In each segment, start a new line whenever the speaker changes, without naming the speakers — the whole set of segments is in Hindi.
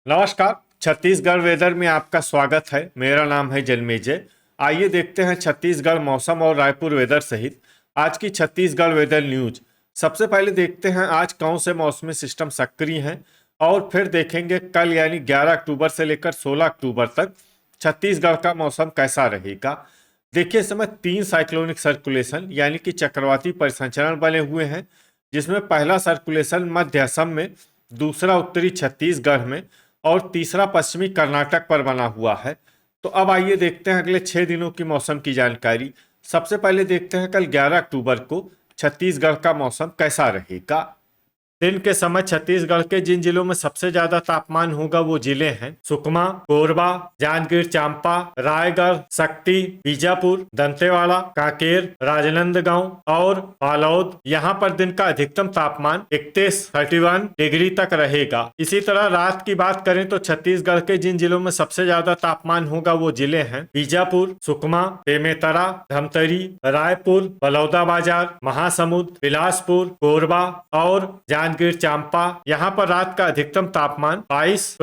नमस्कार। छत्तीसगढ़ वेदर में आपका स्वागत है। मेरा नाम है जन्मेजय। आइए देखते हैं छत्तीसगढ़ मौसम और रायपुर वेदर सहित आज की छत्तीसगढ़ वेदर न्यूज। सबसे पहले देखते हैं आज कौन से मौसमी सिस्टम सक्रिय हैं और फिर देखेंगे कल यानी 11 अक्टूबर से लेकर 16 अक्टूबर तक छत्तीसगढ़ का मौसम कैसा रहेगा। देखिए, इस समय 3 साइक्लोनिक सर्कुलेशन यानी कि चक्रवाती परिसंचरण बने हुए हैं, जिसमें पहला सर्कुलेशन मध्य असम में, दूसरा उत्तरी छत्तीसगढ़ में और तीसरा पश्चिमी कर्नाटक पर बना हुआ है। तो अब आइए देखते हैं अगले 6 दिनों की मौसम की जानकारी। सबसे पहले देखते हैं कल 11 अक्टूबर को छत्तीसगढ़ का मौसम कैसा रहेगा। दिन के समय छत्तीसगढ़ के जिन जिलों में सबसे ज्यादा तापमान होगा वो जिले हैं सुकमा, कोरबा, जांजगीर चांपा, रायगढ़, शक्ति, बीजापुर, दंतेवाड़ा, कांकेर, राजनांदगांव और बालोद। यहाँ पर दिन का अधिकतम तापमान 31 डिग्री तक रहेगा। इसी तरह रात की बात करें तो छत्तीसगढ़ के जिन जिलों में सबसे ज्यादा तापमान होगा वो जिले हैं बीजापुर, सुकमा, बेमेतरा, धमतरी, रायपुर, बलौदाबाजार, महासमुंद, बिलासपुर, कोरबा और जांजगीर चांपा। यहाँ पर रात का अधिकतम तापमान 22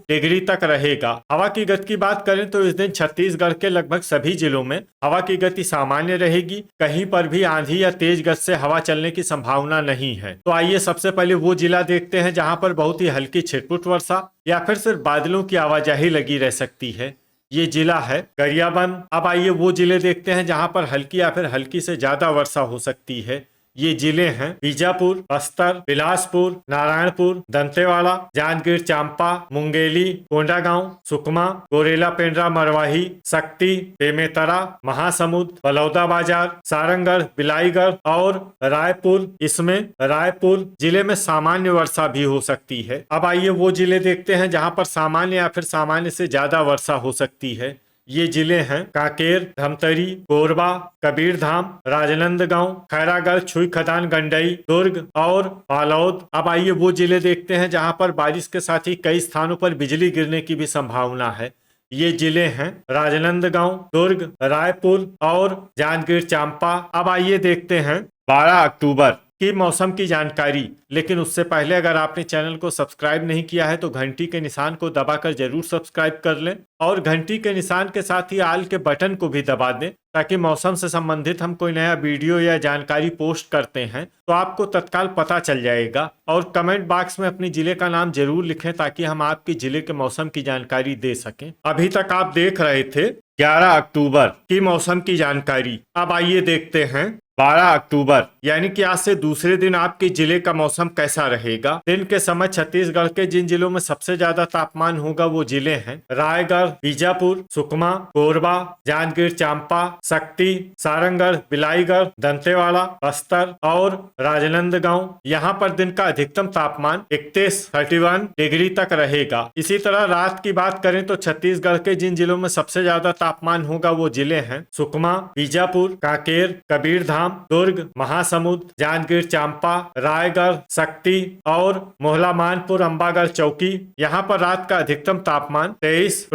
डिग्री तक रहेगा। हवा की गति की बात करें तो इस दिन छत्तीसगढ़ के लगभग सभी जिलों में हवा की गति सामान्य रहेगी। कहीं पर भी आंधी या तेज गति से हवा चलने की संभावना नहीं है। तो आइए सबसे पहले वो जिला देखते हैं जहाँ पर बहुत ही हल्की छिटपुट वर्षा या फिर सिर्फ बादलों की आवाजाही लगी रह सकती है। ये जिला है गरियाबंद। अब आइए वो जिले देखते हैं जहाँ पर हल्की या फिर हल्की से ज्यादा वर्षा हो सकती है। ये जिले हैं बीजापुर, बस्तर, बिलासपुर, नारायणपुर, दंतेवाड़ा, जांजगीर चांपा, मुंगेली, कोंडागांव, सुकमा, गोरेला पेंड्रा मरवाही, शक्ति, बेमेतरा, महासमुंद, बलौदाबाजार, सारंगढ़, बिलाईगढ़ और रायपुर। इसमें रायपुर जिले में सामान्य वर्षा भी हो सकती है। अब आइए वो जिले देखते हैं जहां पर सामान्य या फिर सामान्य से ज्यादा वर्षा हो सकती है। ये जिले हैं कांकेर, धमतरी, कोरबा, कबीरधाम, राजनांदगांव, खैरागढ़, छुई खदान, गंडई, दुर्ग और बालोद। अब आइए वो जिले देखते हैं जहां पर बारिश के साथ ही कई स्थानों पर बिजली गिरने की भी संभावना है। ये जिले हैं राजनांदगांव, दुर्ग, रायपुर और जांजगीर चांपा। अब आइए देखते हैं 12 अक्टूबर की मौसम की जानकारी। लेकिन उससे पहले अगर आपने चैनल को सब्सक्राइब नहीं किया है तो घंटी के निशान को दबाकर जरूर सब्सक्राइब कर लें और घंटी के निशान के साथ ही आल के बटन को भी दबा दें, ताकि मौसम से संबंधित हम कोई नया वीडियो या जानकारी पोस्ट करते हैं तो आपको तत्काल पता चल जाएगा। और कमेंट बॉक्स में अपने जिले का नाम जरूर लिखें ताकि हम आपके जिले के मौसम की जानकारी दे सकें। अभी तक आप देख रहे थे 11 अक्टूबर की मौसम की जानकारी। अब आइए देखते हैं 12 अक्टूबर यानी कि आज से दूसरे दिन आपके जिले का मौसम कैसा रहेगा। दिन के समय छत्तीसगढ़ के जिन जिलों में सबसे ज्यादा तापमान होगा वो जिले हैं रायगढ़, बीजापुर, सुकमा, कोरबा, जांजगीर चांपा, शक्ति, सारंगढ़, बिलाईगढ़, दंतेवाड़ा, बस्तर और राजनांदगांव। यहाँ पर दिन का अधिकतम तापमान 31 डिग्री तक रहेगा। इसी तरह रात की बात करें तो छत्तीसगढ़ के जिन जिलों में सबसे ज्यादा तापमान होगा वो जिले हैं सुकमा, बीजापुर, कांकेर, कबीरधाम, दुर्ग, महासमुंद, जांजगीर चांपा, रायगढ़, शक्ति और मोहला मानपुर, अंबागढ़ चौकी। यहाँ पर रात का अधिकतम तापमान 23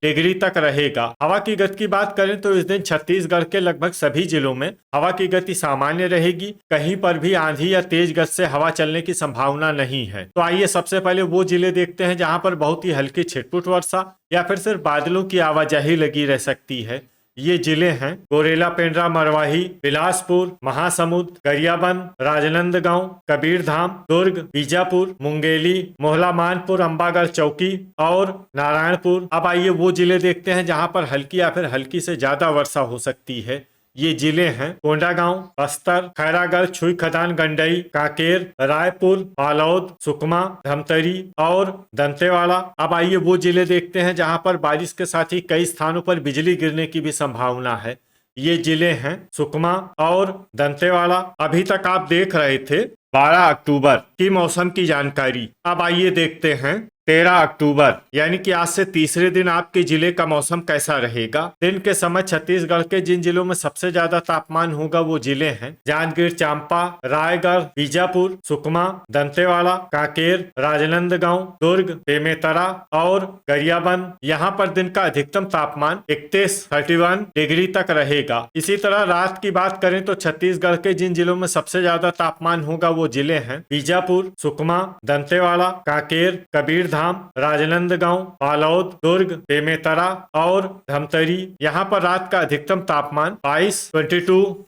डिग्री तक रहेगा। हवा की गति की बात करें तो इस दिन छत्तीसगढ़ के लगभग सभी जिलों में हवा की गति सामान्य रहेगी। कहीं पर भी आंधी या तेज गति से हवा चलने की संभावना नहीं है। तो आइए सबसे पहले वो जिले देखते हैं जहाँ पर बहुत ही हल्की छिटपुट वर्षा या फिर सिर्फ बादलों की आवाजाही लगी रह सकती है। ये जिले हैं गोरेला पेंड्रा मरवाही, बिलासपुर, महासमुंद, गरियाबंद, राजनांदगांव, कबीरधाम, दुर्ग, बीजापुर, मुंगेली, मोहला मानपुर, अंबागढ़ चौकी और नारायणपुर। अब आइए वो जिले देखते हैं जहां पर हल्की या फिर हल्की से ज्यादा वर्षा हो सकती है। ये जिले हैं कोंडागांव, बस्तर, खैरागढ़, छुई खदान, गंडई, कांकेर, रायपुर, बालोद, सुकमा, धमतरी और दंतेवाड़ा। अब आइए वो जिले देखते हैं जहां पर बारिश के साथ ही कई स्थानों पर बिजली गिरने की भी संभावना है। ये जिले हैं सुकमा और दंतेवाड़ा। अभी तक आप देख रहे थे 12 अक्टूबर की मौसम की जानकारी। अब आइए देखते हैं 13 अक्टूबर यानी कि आज से तीसरे दिन आपके जिले का मौसम कैसा रहेगा। दिन के समय छत्तीसगढ़ के जिन जिलों में सबसे ज्यादा तापमान होगा वो जिले हैं जांजगीर चांपा, रायगढ़, बीजापुर, सुकमा, दंतेवाड़ा, कांकेर, राजनांदगांव, दुर्ग, बेमेतरा और गरियाबंद। यहाँ पर दिन का अधिकतम तापमान 31 डिग्री तक रहेगा। इसी तरह रात की बात करें तो छत्तीसगढ़ के जिन जिलों में सबसे ज्यादा तापमान होगा वो जिले हैं बीजापुर, सुकमा, दंतेवाड़ा, कांकेर, कबीरधाम कबीरधाम, राजनांदगांव, बालोद, दुर्ग, बेमेतरा और धमतरी। यहाँ पर रात का अधिकतम तापमान 22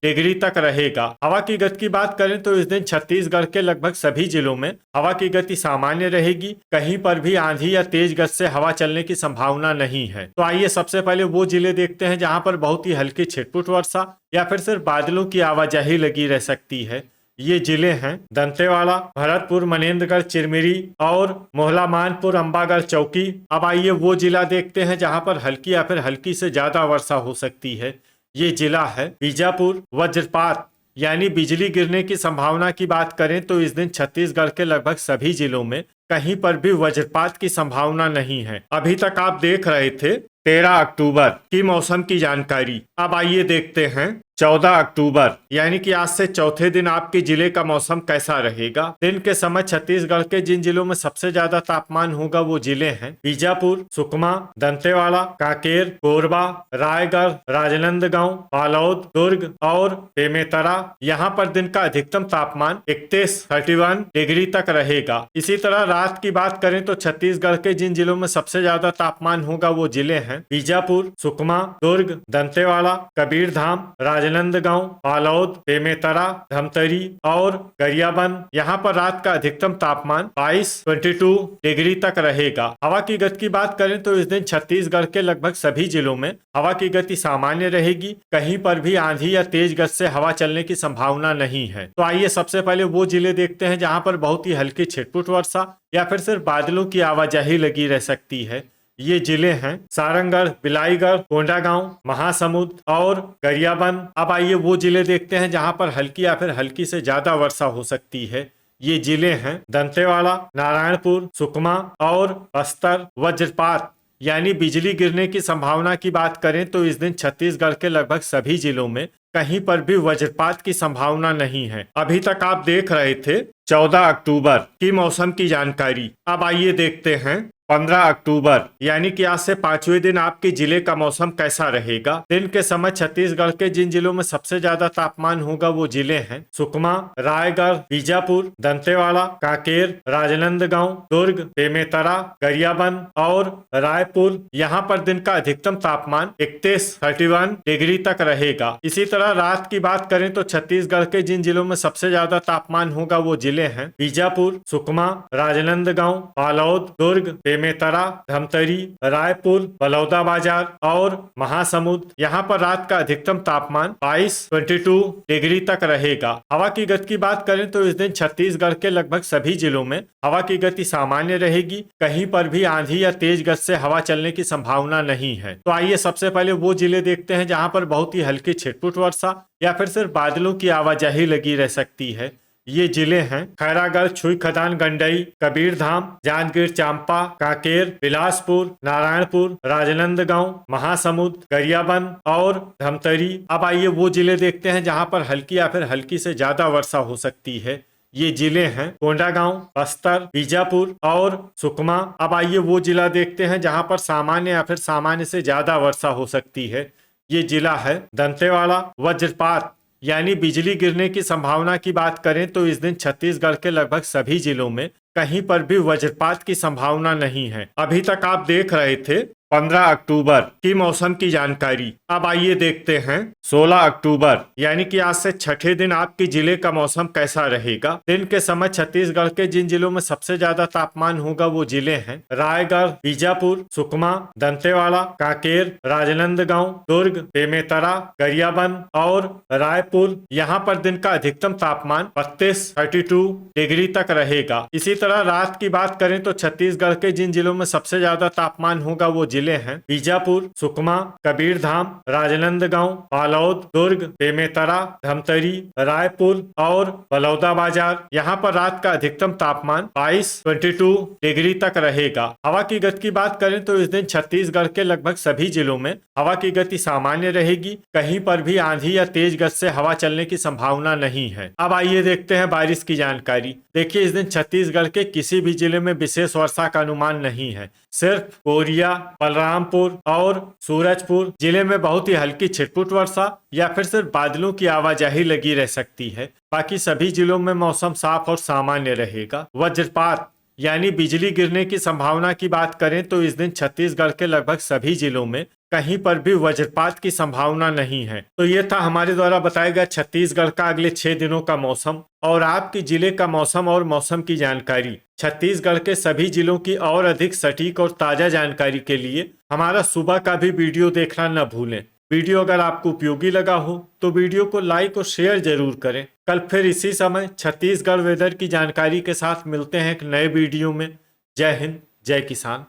डिग्री तक रहेगा। हवा की गति की बात करें तो इस दिन छत्तीसगढ़ के लगभग सभी जिलों में हवा की गति सामान्य रहेगी। कहीं पर भी आंधी या तेज गति से हवा चलने की संभावना नहीं है। तो आइए सबसे पहले वो जिले देखते हैं जहां पर बहुत ही हल्की छिटपुट वर्षा या फिर सिर्फ बादलों की आवाजाही लगी रह सकती है। ये जिले हैं दंतेवाड़ा, भरतपुर, मनेन्द्रगढ़, चिरमिरी और मोहला मानपुर, अंबागढ़, चौकी। अब आइए वो जिला देखते हैं जहां पर हल्की या फिर हल्की से ज्यादा वर्षा हो सकती है। ये जिला है बीजापुर। वज्रपात यानी बिजली गिरने की संभावना की बात करें तो इस दिन छत्तीसगढ़ के लगभग सभी जिलों में कहीं पर भी वज्रपात की संभावना नहीं है। अभी तक आप देख रहे थे 13 अक्टूबर की मौसम की जानकारी। अब आइए देखते हैं 14 अक्टूबर यानी कि आज से चौथे दिन आपके जिले का मौसम कैसा रहेगा। दिन के समय छत्तीसगढ़ के जिन जिलों में सबसे ज्यादा तापमान होगा वो जिले हैं बीजापुर, सुकमा, दंतेवाड़ा, कांकेर, कोरबा, रायगढ़, राजनांदगांव, बालोद, दुर्ग और बेमेतरा। यहाँ पर दिन का अधिकतम तापमान 31 डिग्री तक रहेगा। इसी तरह रात की बात करें तो छत्तीसगढ़ के जिन जिलों में सबसे ज्यादा तापमान होगा वो जिले हैं बीजापुर, सुकमा, दुर्ग, दंतेवाड़ा, कबीरधाम, राजनांदगांव, बालोद, बेमेतरा, धमतरी और गरियाबंद। यहाँ पर रात का अधिकतम तापमान 22 डिग्री तक रहेगा। हवा की गति की बात करें तो इस दिन छत्तीसगढ़ के लगभग सभी जिलों में हवा की गति सामान्य रहेगी। कहीं पर भी आंधी या तेज गति से हवा चलने की संभावना नहीं है। तो आइए सबसे पहले वो जिले देखते हैं जहां पर बहुत ही हल्की छिटपुट वर्षा या फिर सिर्फ बादलों की आवाजाही लगी रह सकती है। ये जिले हैं सारंगढ़, बिलाईगढ़, कोंडागांव, महासमुंद और गरियाबंद। अब आइए वो जिले देखते हैं जहां पर हल्की या फिर हल्की से ज्यादा वर्षा हो सकती है। ये जिले हैं दंतेवाड़ा, नारायणपुर, सुकमा और बस्तर। वज्रपात यानी बिजली गिरने की संभावना की बात करें तो इस दिन छत्तीसगढ़ के लगभग सभी जिलों में कहीं पर भी वज्रपात की संभावना नहीं है। अभी तक आप देख रहे थे 14 अक्टूबर की मौसम की जानकारी। अब आइए देखते हैं 15 अक्टूबर यानी कि आज से 5वें दिन आपके जिले का मौसम कैसा रहेगा। दिन के समय छत्तीसगढ़ के जिन जिलों में सबसे ज्यादा तापमान होगा वो जिले हैं सुकमा, रायगढ़, बीजापुर, दंतेवाड़ा, कांकेर, राजनांदगांव, दुर्ग, बेमेतरा, गरियाबंद और रायपुर। यहाँ पर दिन का अधिकतम तापमान 31 डिग्री तक रहेगा। इसी तरह रात की बात करें तो छत्तीसगढ़ के जिन जिलों में सबसे ज्यादा तापमान होगा वो जिले हैं बीजापुर, सुकमा, राजनांदगांव, बालोद, दुर्ग, बेमेतरा, धमतरी, रायपुर, बलौदाबाजार और महासमुंद। यहाँ पर रात का अधिकतम तापमान 22 डिग्री तक रहेगा। हवा की गति की बात करें तो इस दिन छत्तीसगढ़ के लगभग सभी जिलों में हवा की गति सामान्य रहेगी। कहीं पर भी आंधी या तेज गति से हवा चलने की संभावना नहीं है। तो आइए सबसे पहले वो जिले देखते हैं जहां पर बहुत ही हल्की छिटपुट वर्षा या फिर सिर्फ बादलों की आवाजाही लगी रह सकती है। ये जिले हैं खैरागढ़, छुई खदान, गंडई, कबीरधाम, जांजगीर चांपा, कांकेर, बिलासपुर, नारायणपुर, राजनांदगांव, महासमुंद, गरियाबंद और धमतरी। अब आइए वो जिले देखते हैं जहां पर हल्की या फिर हल्की से ज्यादा वर्षा हो सकती है। ये जिले हैं कोंडागांव, बस्तर, बीजापुर और सुकमा। अब आइए वो जिला देखते हैं जहां पर सामान्य या फिर सामान्य से ज्यादा वर्षा हो सकती है। ये जिला है दंतेवाड़ा। वज्रपात यानी बिजली गिरने की संभावना की बात करें तो इस दिन छत्तीसगढ़ के लगभग सभी जिलों में कहीं पर भी वज्रपात की संभावना नहीं है। अभी तक आप देख रहे थे 15 अक्टूबर की मौसम की जानकारी। अब आइए देखते हैं 16 अक्टूबर यानी कि आज से छठे दिन आपके जिले का मौसम कैसा रहेगा। दिन के समय छत्तीसगढ़ के जिन जिलों में सबसे ज्यादा तापमान होगा वो जिले हैं रायगढ़, बीजापुर, सुकमा, दंतेवाड़ा, कांकेर, राजनांदगांव, दुर्ग, बेमेतरा, गरियाबंद और रायपुर। यहाँ पर दिन का अधिकतम तापमान 32 डिग्री तक रहेगा। इसी तरह रात की बात करें तो छत्तीसगढ़ के जिन जिलों में सबसे ज्यादा तापमान होगा वो जिले हैं बीजापुर, सुकमा, कबीरधाम, राजनांदगांव, बालोद, दुर्ग, बेमेतरा, धमतरी, रायपुर और बलौदाबाजार। यहाँ पर रात का अधिकतम तापमान 22 डिग्री तक रहेगा। हवा की गति की बात करें तो इस दिन छत्तीसगढ़ के लगभग सभी जिलों में हवा की गति सामान्य रहेगी। कहीं पर भी आंधी या तेज गति से हवा चलने की संभावना नहीं है। अब आइए देखते हैं बारिश की जानकारी। देखिए इस दिन छत्तीसगढ़ के किसी भी जिले में विशेष वर्षा का अनुमान नहीं है। सिर्फ कोरिया, बलरामपुर और सूरजपुर जिले में बहुत ही हल्की छिटपुट वर्षा या फिर सिर्फ बादलों की आवाजाही लगी रह सकती है। बाकी सभी जिलों में मौसम साफ और सामान्य रहेगा। वज्रपात यानी बिजली गिरने की संभावना की बात करें तो इस दिन छत्तीसगढ़ के लगभग सभी जिलों में कहीं पर भी वज्रपात की संभावना नहीं है। तो ये था हमारे द्वारा बताया गया छत्तीसगढ़ का अगले 6 दिनों का मौसम और आपकी जिले का मौसम और मौसम की जानकारी। छत्तीसगढ़ के सभी जिलों की और अधिक सटीक और ताजा जानकारी के लिए हमारा सुबह का भी वीडियो देखना न भूलें। वीडियो अगर आपको उपयोगी लगा हो तो वीडियो को लाइक और शेयर जरूर करें। कल फिर इसी समय छत्तीसगढ़ वेदर की जानकारी के साथ मिलते हैं एक नए वीडियो में। जय हिंद, जय किसान।